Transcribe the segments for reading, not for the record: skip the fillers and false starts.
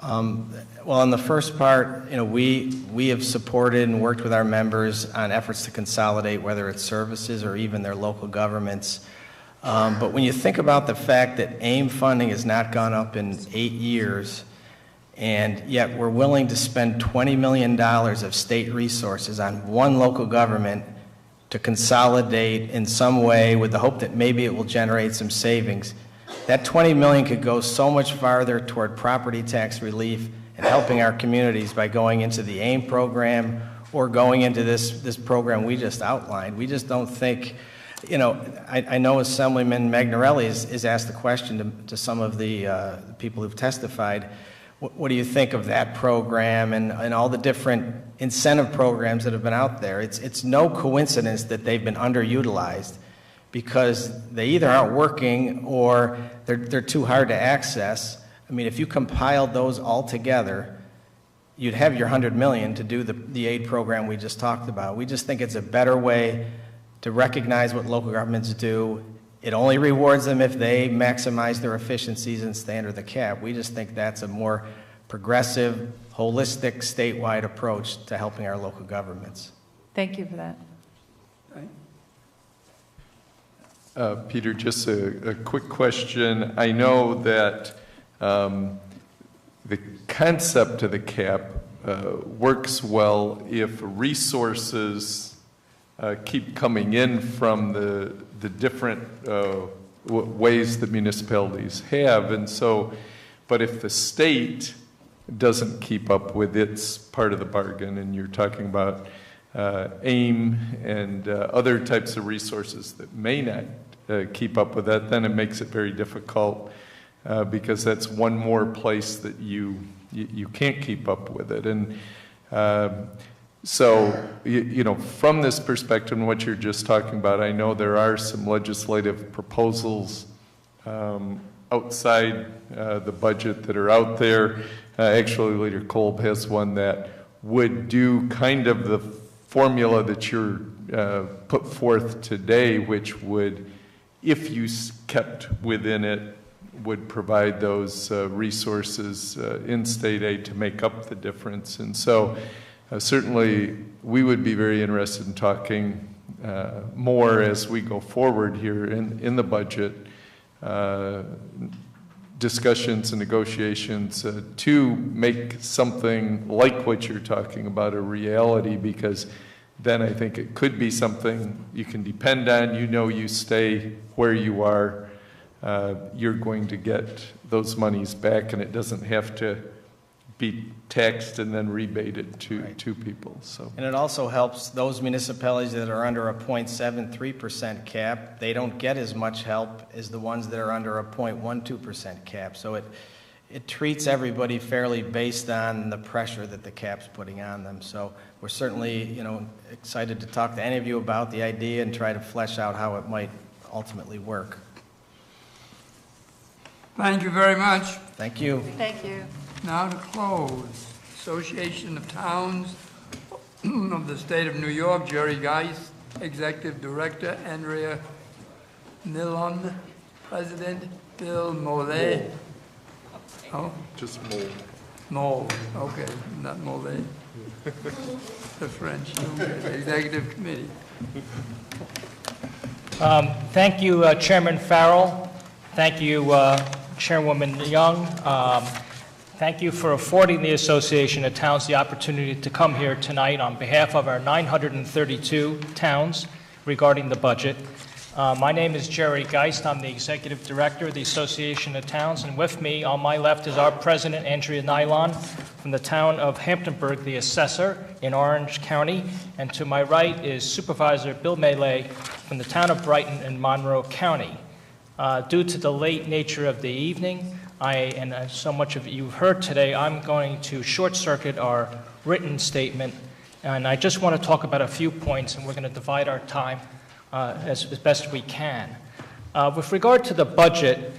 Well, in the first part, we have supported and worked with our members on efforts to consolidate, whether it's services or even their local governments. But when you think about the fact that AIM funding has not gone up in 8 years, and yet we're willing to spend $20 million of state resources on one local government to consolidate in some way with the hope that maybe it will generate some savings, that $20 million could go so much farther toward property tax relief and helping our communities by going into the AIM program or going into this program we just outlined. We just don't think, I know Assemblyman Magnarelli has asked the question to some of the people who've testified, what do you think of that program and all the different incentive programs that have been out there? It's no coincidence that they've been underutilized, because they either aren't working or they're too hard to access. I mean, if you compiled those all together, you'd have your $100 million to do the aid program we just talked about. We just think it's a better way to recognize what local governments do. It only rewards them if they maximize their efficiencies and stay under the cap. We just think that's a more progressive, holistic, statewide approach to helping our local governments. Thank you for that. Peter, just a quick question. I know that the concept of the cap works well if resources keep coming in from the different ways that municipalities have. And so, but if the state doesn't keep up with its part of the bargain, and you're talking about AIM and other types of resources that may not keep up with that, then it makes it very difficult because that's one more place that you can't keep up with it. And so, from this perspective and what you're just talking about, I know there are some legislative proposals outside the budget that are out there. Actually, Leader Kolb has one that would do kind of the formula that you're put forth today, which would, if you kept within it, would provide those resources in state aid to make up the difference. And so certainly we would be very interested in talking more as we go forward here in the budget discussions and negotiations to make something like what you're talking about a reality, because then I think it could be something you can depend on. You stay where you are, you're going to get those monies back, and it doesn't have to be taxed and then rebated to people. So, and it also helps those municipalities that are under a 0.73% cap. They don't get as much help as the ones that are under a 0.12% cap. So it treats everybody fairly based on the pressure that the cap's putting on them. So we're certainly excited to talk to any of you about the idea and try to flesh out how it might ultimately work. Thank you very much. Thank you. Thank you. Now to close, Association of Towns of the State of New York, Jerry Geist, Executive Director, Andrea Milon, President, Bill Mollet. Oh? just mold. Mold, okay, not Mollet. The French, okay. Executive Committee. Thank you, Chairman Farrell. Thank you, Chairwoman Young. Thank you for affording the Association of Towns the opportunity to come here tonight on behalf of our 932 towns regarding the budget. My name is Jerry Geist. I'm the Executive Director of the Association of Towns, and with me on my left is our President, Andrea Nylon, from the town of Hamptonburg, the Assessor in Orange County, and to my right is Supervisor Bill Melee from the town of Brighton in Monroe County. Due to the late nature of the evening, and so much of you've heard today, I'm going to short-circuit our written statement, and I just want to talk about a few points, and we're going to divide our time as best we can. With regard to the budget,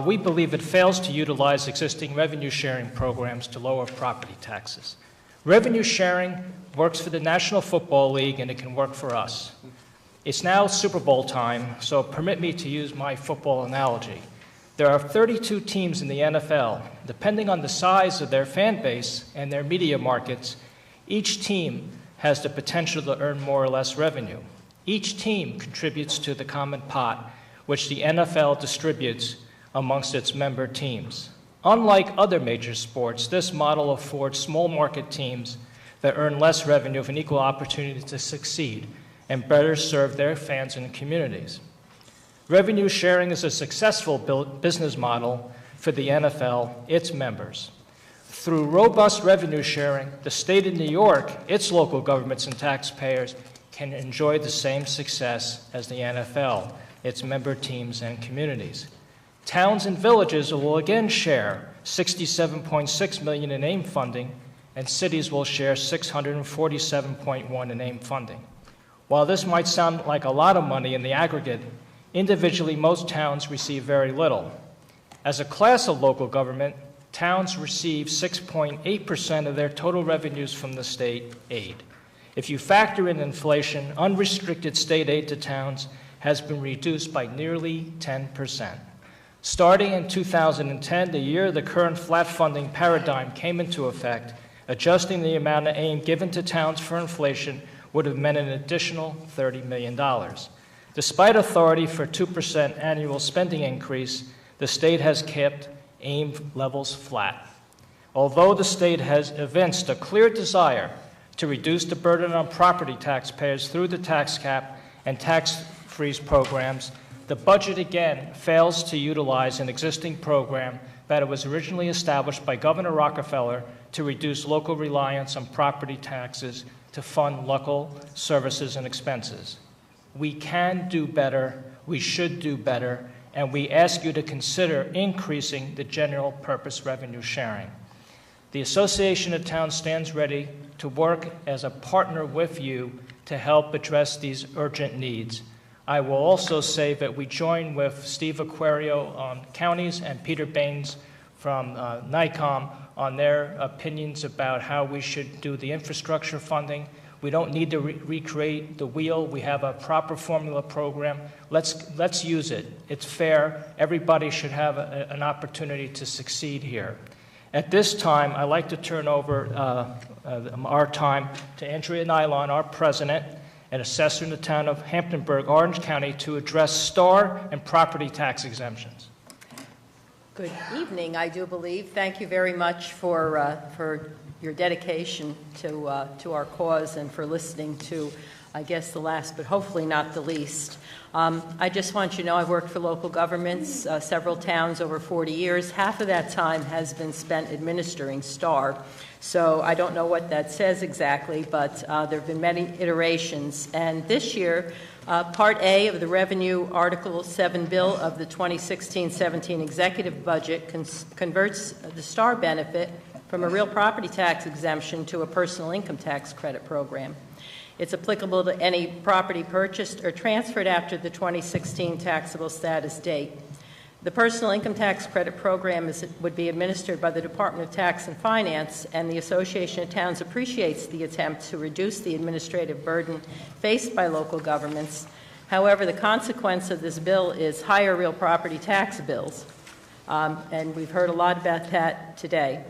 we believe it fails to utilize existing revenue-sharing programs to lower property taxes. Revenue sharing works for the National Football League, and it can work for us. It's now Super Bowl time, so permit me to use my football analogy. There are 32 teams in the NFL. Depending on the size of their fan base and their media markets, each team has the potential to earn more or less revenue. Each team contributes to the common pot, which the NFL distributes amongst its member teams. Unlike other major sports, this model affords small market teams that earn less revenue an equal opportunity to succeed and better serve their fans and communities. Revenue sharing is a successful business model for the NFL, its members. Through robust revenue sharing, the state of New York, its local governments and taxpayers can enjoy the same success as the NFL, its member teams and communities. Towns and villages will again share $67.6 million in AIM funding, and cities will share $647.1 in AIM funding. While this might sound like a lot of money in the aggregate, individually most towns receive very little. As a class of local government, towns receive 6.8% of their total revenues from the state aid. If you factor in inflation, unrestricted state aid to towns has been reduced by nearly 10%. Starting in 2010, the year the current flat funding paradigm came into effect, adjusting the amount of AIM given to towns for inflation would have meant an additional $30 million. Despite authority for 2% annual spending increase, the state has kept AIM levels flat. Although the state has evinced a clear desire to reduce the burden on property taxpayers through the tax cap and tax freeze programs, the budget again fails to utilize an existing program that was originally established by Governor Rockefeller to reduce local reliance on property taxes to fund local services and expenses. We can do better, we should do better, and we ask you to consider increasing the general purpose revenue sharing. The Association of Towns stands ready to work as a partner with you to help address these urgent needs. I will also say that we join with Steve Aquario on counties and Peter Baines from NICOM on their opinions about how we should do the infrastructure funding. We don't need to recreate the wheel. We have a proper formula program. Let's use it. It's fair. Everybody should have an opportunity to succeed here. At this time, I'd like to turn over our time to Andrea Nylon, our president, an assessor in the town of Hamptonburg, Orange County, to address STAR and property tax exemptions. Good evening, I do believe. Thank you very much for your dedication to our cause and for listening to, I guess, the last, but hopefully not the least. I just want you to know I've worked for local governments, several towns over 40 years. Half of that time has been spent administering STAR. So I don't know what that says exactly, but there have been many iterations. And this year, Part A of the Revenue Article 7 bill of the 2016-17 executive budget converts the STAR benefit from a real property tax exemption to a personal income tax credit program. It's applicable to any property purchased or transferred after the 2016 taxable status date. The personal income tax credit program would be administered by the Department of Tax and Finance, and the Association of Towns appreciates the attempt to reduce the administrative burden faced by local governments. However, the consequence of this bill is higher real property tax bills, and we've heard a lot about that today.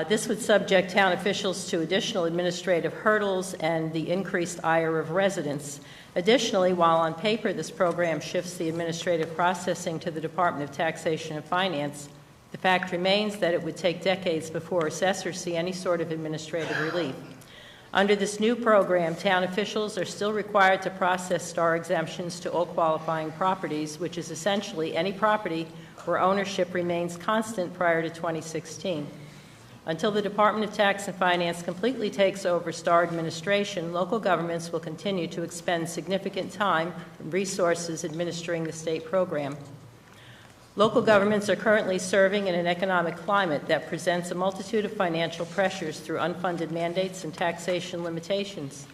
This would subject town officials to additional administrative hurdles and the increased ire of residents. Additionally, while on paper this program shifts the administrative processing to the Department of Taxation and Finance, the fact remains that it would take decades before assessors see any sort of administrative relief. Under this new program, town officials are still required to process STAR exemptions to all qualifying properties, which is essentially any property where ownership remains constant prior to 2016. Until the Department of Tax and Finance completely takes over STAR administration, local governments will continue to expend significant time and resources administering the state program. Local governments are currently serving in an economic climate that presents a multitude of financial pressures through unfunded mandates and taxation limitations.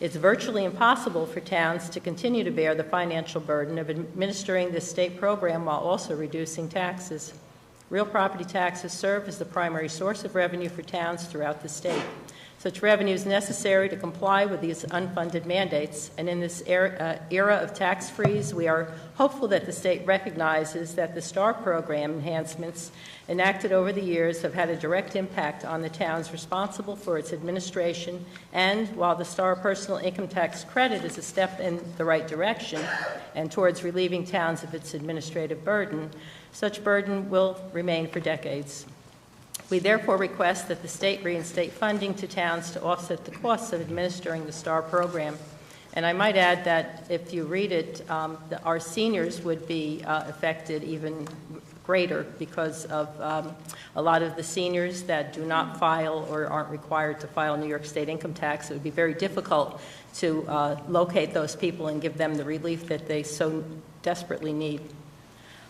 It's virtually impossible for towns to continue to bear the financial burden of administering this state program while also reducing taxes. Real property taxes serve as the primary source of revenue for towns throughout the state. Such revenue is necessary to comply with these unfunded mandates, and in this era of tax freeze, we are hopeful that the state recognizes that the STAR program enhancements enacted over the years have had a direct impact on the towns responsible for its administration, and while the STAR personal income tax credit is a step in the right direction and towards relieving towns of its administrative burden, such burden will remain for decades. We therefore request that the state reinstate funding to towns to offset the costs of administering the STAR program. And I might add that if you read it, our seniors would be affected even greater because of a lot of the seniors that do not file or aren't required to file New York State income tax. It would be very difficult to locate those people and give them the relief that they so desperately need.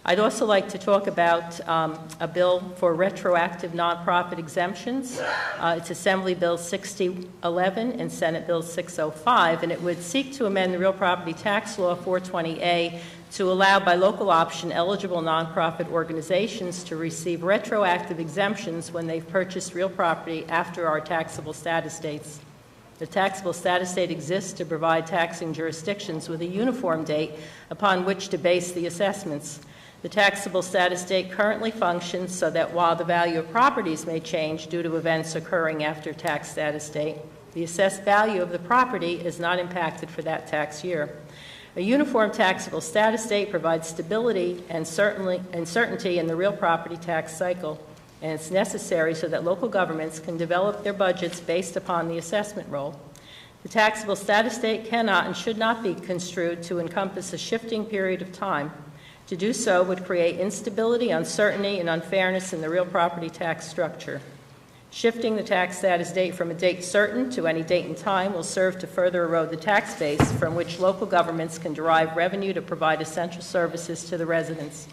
I'd also like to talk about a bill for retroactive nonprofit exemptions. It's Assembly Bill 6011 and Senate Bill 605, and it would seek to amend the Real Property Tax Law 420A to allow by local option eligible nonprofit organizations to receive retroactive exemptions when they've purchased real property after our taxable status dates. The taxable status date exists to provide taxing jurisdictions with a uniform date upon which to base the assessments. The taxable status date currently functions so that while the value of properties may change due to events occurring after tax status date, the assessed value of the property is not impacted for that tax year. A uniform taxable status date provides stability and certainty in the real property tax cycle, and it's necessary so that local governments can develop their budgets based upon the assessment roll. The taxable status date cannot and should not be construed to encompass a shifting period of time. To do so would create instability, uncertainty, and unfairness in the real property tax structure. Shifting the tax status date from a date certain to any date and time will serve to further erode the tax base from which local governments can derive revenue to provide essential services to the residents.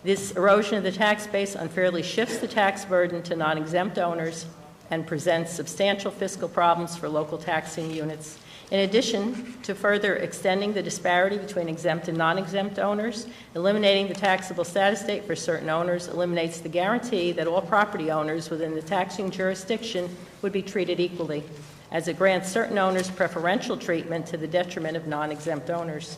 This erosion of the tax base unfairly shifts the tax burden to non-exempt owners and presents substantial fiscal problems for local taxing units. In addition to further extending the disparity between exempt and non-exempt owners, eliminating the taxable status date for certain owners eliminates the guarantee that all property owners within the taxing jurisdiction would be treated equally, as it grants certain owners preferential treatment to the detriment of non-exempt owners.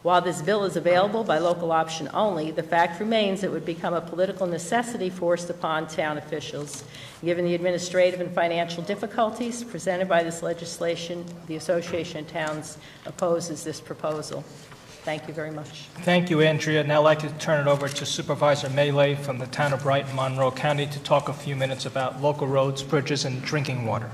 While this bill is available by local option only, the fact remains it would become a political necessity forced upon town officials. Given the administrative and financial difficulties presented by this legislation, the Association of Towns opposes this proposal. Thank you very much. Thank you, Andrea. Now I'd like to turn it over to Supervisor Melee from the town of Brighton, Monroe County, to talk a few minutes about local roads, bridges, and drinking water.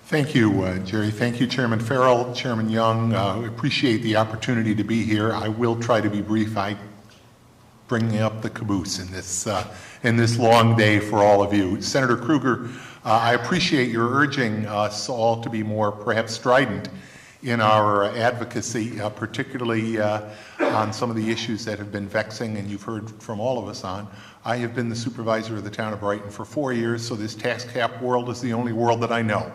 Thank you, Jerry. Thank you, Chairman Farrell, Chairman Young. We appreciate the opportunity to be here. I will try to be brief. I bring up the caboose in this long day for all of you. Senator Krueger, I appreciate your urging us all to be more perhaps strident in our advocacy, particularly on some of the issues that have been vexing and you've heard from all of us on. I have been the supervisor of the town of Brighton for 4 years, so this tax cap world is the only world that I know.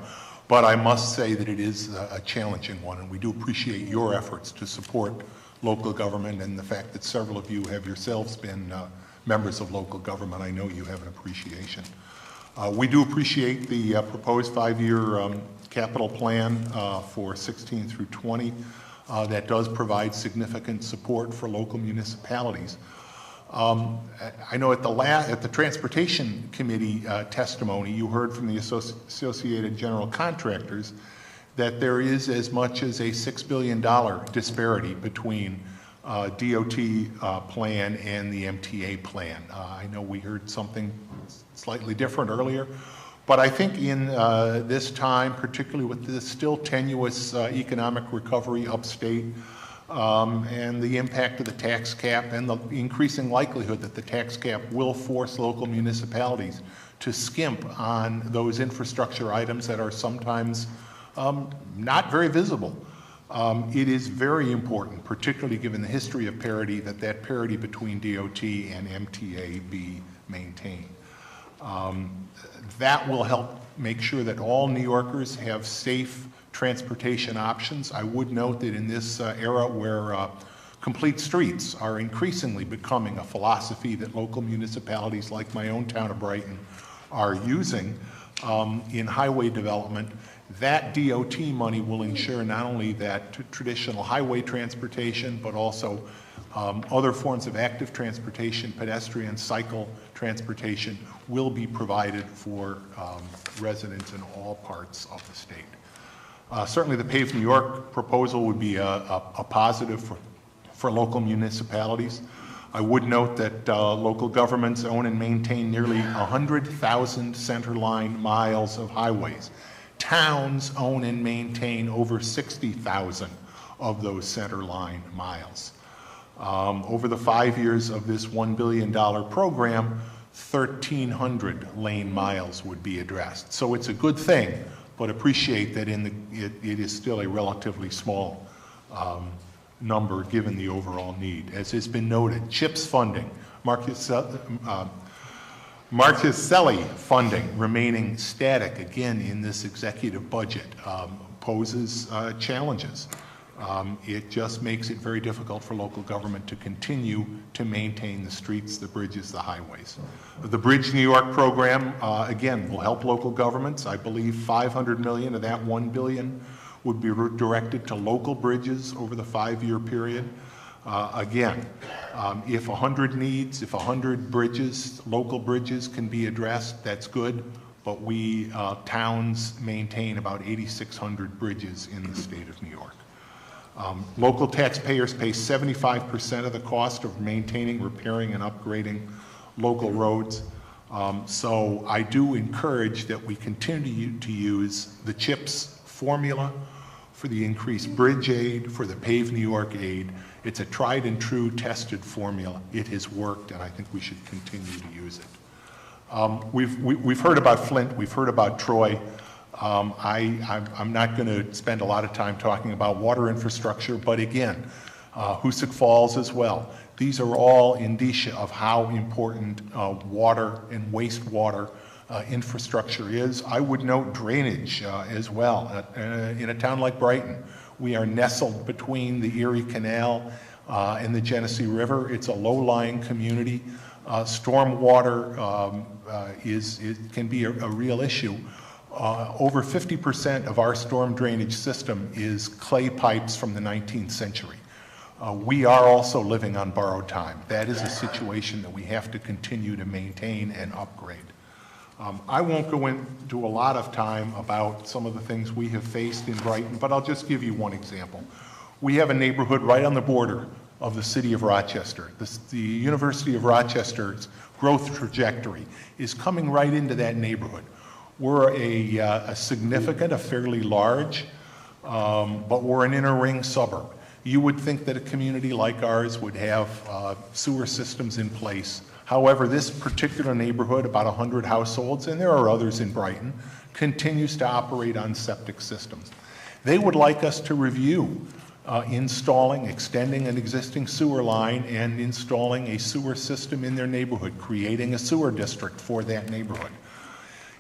But I must say that it is a challenging one, and we do appreciate your efforts to support local government and the fact that several of you have yourselves been members of local government. I know you have an appreciation. We do appreciate the proposed 5-year capital plan for 16 through 20 that does provide significant support for local municipalities. I know at the Transportation Committee testimony, you heard from the Associated General Contractors that there is as much as a $6 billion disparity between DOT plan and the MTA plan. I know we heard something slightly different earlier, but I think in this time, particularly with this still tenuous economic recovery upstate, and the impact of the tax cap and the increasing likelihood that the tax cap will force local municipalities to skimp on those infrastructure items that are sometimes not very visible. It is very important, particularly given the history of parity, that parity between DOT and MTA be maintained. That will help make sure that all New Yorkers have safe transportation options. I would note that in this era where complete streets are increasingly becoming a philosophy that local municipalities like my own town of Brighton are using, in highway development. That DOT money will ensure not only that traditional highway transportation, but also other forms of active transportation, pedestrian, cycle transportation will be provided for residents in all parts of the state. Certainly the Pave New York proposal would be a positive for local municipalities. I would note that local governments own and maintain nearly 100,000 centerline miles of highways. Towns own and maintain over 60,000 of those centerline miles. Over the 5 years of this $1 billion program, 1,300 lane miles would be addressed. So it's a good thing, but appreciate that it is still a relatively small number given the overall need. As has been noted, CHIPS funding, Marchicelli funding remaining static again in this executive budget poses challenges. It just makes it very difficult for local government to continue to maintain the streets, the bridges, the highways. The Bridge New York program, again, will help local governments. I believe $500 million of that $1 billion would be directed to local bridges over the 5-year period. Again, if 100 bridges, local bridges can be addressed, that's good, but we, towns maintain about 8,600 bridges in the state of New York. Local taxpayers pay 75% of the cost of maintaining, repairing, and upgrading local roads. So I do encourage that we continue to use the CHIPS formula for the increased bridge aid, for the Pave New York aid. It's a tried and true tested formula. It has worked, and I think we should continue to use it. We've heard about Flint, we've heard about Troy. I'm not going to spend a lot of time talking about water infrastructure, but again, Hoosick Falls as well. These are all indicia of how important water and wastewater infrastructure is. I would note drainage as well. In a town like Brighton, we are nestled between the Erie Canal and the Genesee River. It's a low-lying community. Stormwater can be a real issue. Over 50% of our storm drainage system is clay pipes from the 19th century. We are also living on borrowed time. That is a situation that we have to continue to maintain and upgrade. I won't go into a lot of time about some of the things we have faced in Brighton, but I'll just give you one example. We have a neighborhood right on the border of the city of Rochester. The University of Rochester's growth trajectory is coming right into that neighborhood. We're a significant, a fairly large, but we're an inner ring suburb. You would think that a community like ours would have sewer systems in place. However, this particular neighborhood, about 100 households, and there are others in Brighton, continues to operate on septic systems. They would like us to review extending an existing sewer line and installing a sewer system in their neighborhood, creating a sewer district for that neighborhood.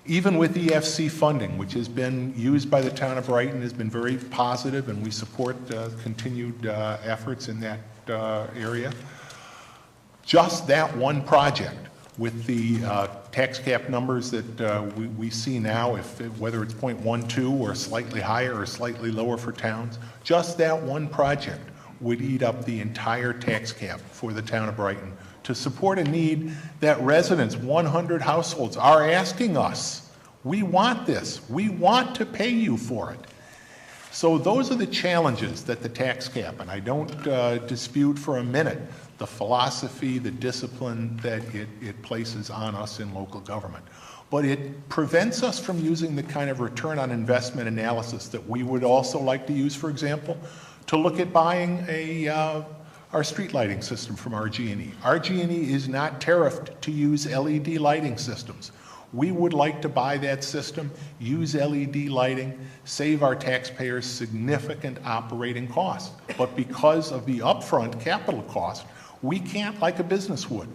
Even with EFC funding, which has been used by the town of Brighton, has been very positive, and we support continued efforts in that area. Just that one project, with the tax cap numbers that we see now, whether it's 0.12 or slightly higher or slightly lower for towns, just that one project would eat up the entire tax cap for the town of Brighton to support a need that residents, 100 households, are asking us. We want this. We want to pay you for it. So those are the challenges that the tax cap, and I don't dispute for a minute the philosophy, the discipline that it places on us in local government. But it prevents us from using the kind of return on investment analysis that we would also like to use, for example, to look at buying our street lighting system from RG&E. RG&E is not tariffed to use LED lighting systems. We would like to buy that system, use LED lighting, save our taxpayers significant operating costs. But because of the upfront capital cost, we can't, like a business would,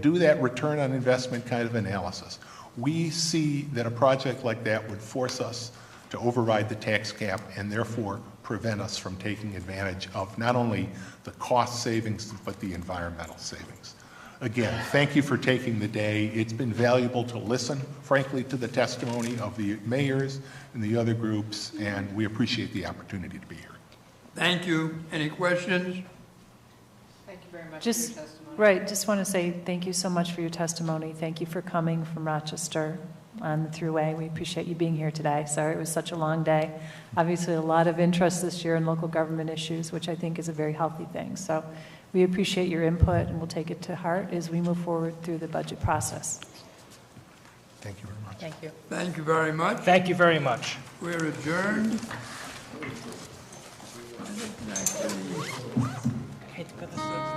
do that return on investment kind of analysis. We see that a project like that would force us to override the tax cap and therefore prevent us from taking advantage of not only the cost savings, but the environmental savings. again, thank you for taking the day. It's been valuable to listen, frankly, to the testimony of the mayors and the other groups, and we appreciate the opportunity to be here. Thank you. Any questions? Thank you very much for Just, your testimony. right, just want to say thank you so much for your testimony. Thank you for coming from Rochester on the Thruway. We appreciate you being here today. Sorry it was such a long day. Obviously, a lot of interest this year in local government issues, which I think is a very healthy thing. So we appreciate your input, and we'll take it to heart as we move forward through the budget process. Thank you very much. Thank you. Thank you very much. Thank you very much. We're adjourned. Hate to go this way.